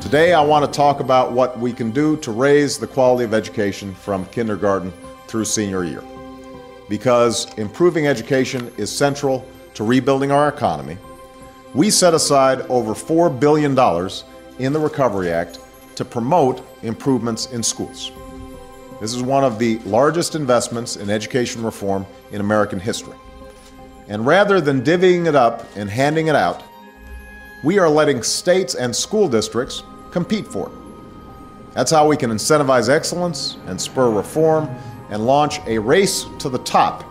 Today I want to talk about what we can do to raise the quality of education from kindergarten through senior year. Because improving education is central to rebuilding our economy, we set aside over $4 billion in the Recovery Act to promote improvements in schools. This is one of the largest investments in education reform in American history. And rather than divvying it up and handing it out, we are letting states and school districts compete for it. That's how we can incentivize excellence and spur reform and launch a race to the top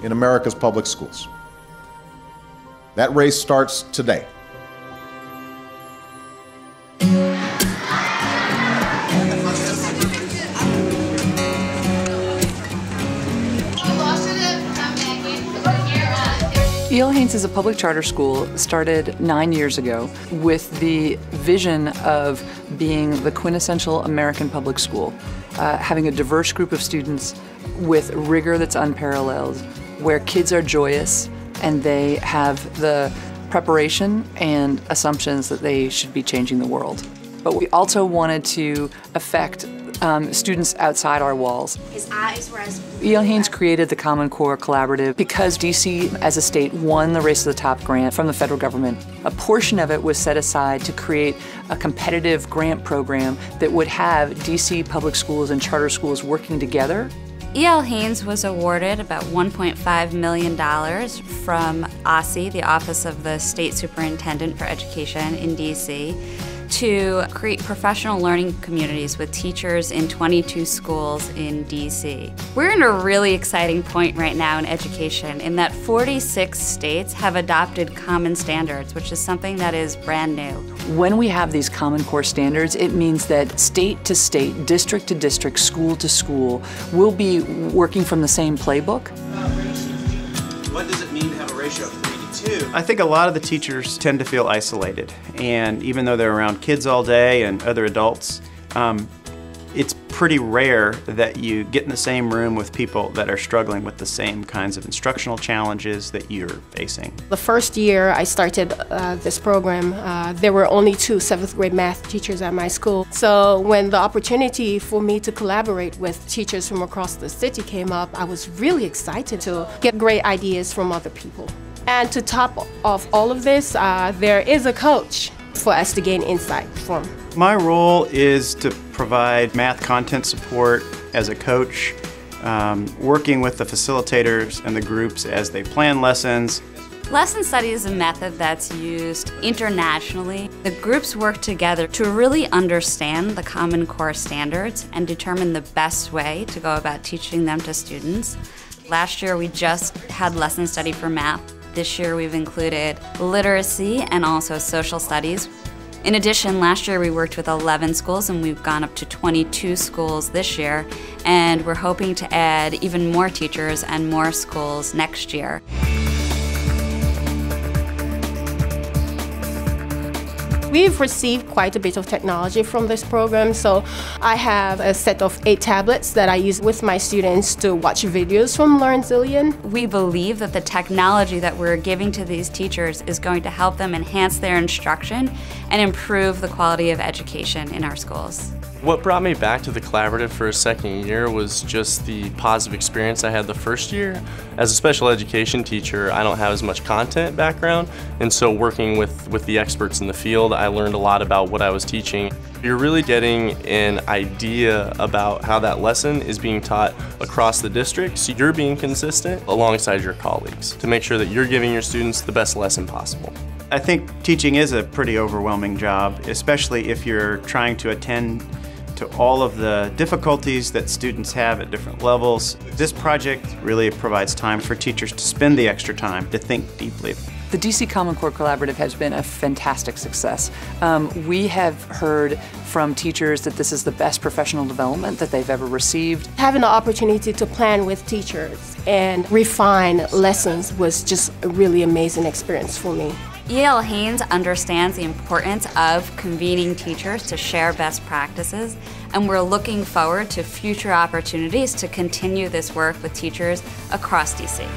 in America's public schools. That race starts today. E.L. Haynes is a public charter school started 9 years ago with the vision of being the quintessential American public school, having a diverse group of students with rigor that's unparalleled, where kids are joyous and they have the preparation and assumptions that they should be changing the world. But we also wanted to affect students outside our walls. His eyes were as E.L. Haynes created the Common Core Collaborative because D.C. as a state won the Race to the Top grant from the federal government. A portion of it was set aside to create a competitive grant program that would have D.C. public schools and charter schools working together. E.L. Haynes was awarded about $1.5 million from OSSE, the Office of the State Superintendent for Education in D.C., to create professional learning communities with teachers in 22 schools in D.C. We're in a really exciting point right now in education in that 46 states have adopted common standards, which is something that is brand new. When we have these Common Core standards, it means that state to state, district to district, school to school, will be working from the same playbook. What does it mean to have a ratio of 3 to 2? I think a lot of the teachers tend to feel isolated, and even though they're around kids all day and other adults, it's pretty rare that you get in the same room with people that are struggling with the same kinds of instructional challenges that you're facing. The first year I started this program, there were only 2 7th grade math teachers at my school. So when the opportunity for me to collaborate with teachers from across the city came up, I was really excited to get great ideas from other people. And to top off all of this, there is a coach for us to gain insight from. My role is to provide math content support as a coach, working with the facilitators and the groups as they plan lessons. Lesson study is a method that's used internationally. The groups work together to really understand the Common Core standards and determine the best way to go about teaching them to students. Last year we just had lesson study for math. This year we've included literacy and also social studies. In addition, last year we worked with 11 schools and we've gone up to 22 schools this year, and we're hoping to add even more teachers and more schools next year. We've received quite a bit of technology from this program, so I have a set of 8 tablets that I use with my students to watch videos from Learn Zillion. We believe that the technology that we're giving to these teachers is going to help them enhance their instruction and improve the quality of education in our schools. What brought me back to the collaborative for a second year was just the positive experience I had the first year. As a special education teacher, I don't have as much content background, and so working with the experts in the field, I learned a lot about what I was teaching. You're really getting an idea about how that lesson is being taught across the district, so you're being consistent alongside your colleagues to make sure that you're giving your students the best lesson possible. I think teaching is a pretty overwhelming job, especially if you're trying to attend to all of the difficulties that students have at different levels. This project really provides time for teachers to spend the extra time to think deeply. The DC Common Core Collaborative has been a fantastic success. We have heard from teachers that this is the best professional development that they've ever received. Having the opportunity to plan with teachers and refine lessons was just a really amazing experience for me. E.L. Haynes understands the importance of convening teachers to share best practices, and we're looking forward to future opportunities to continue this work with teachers across DC.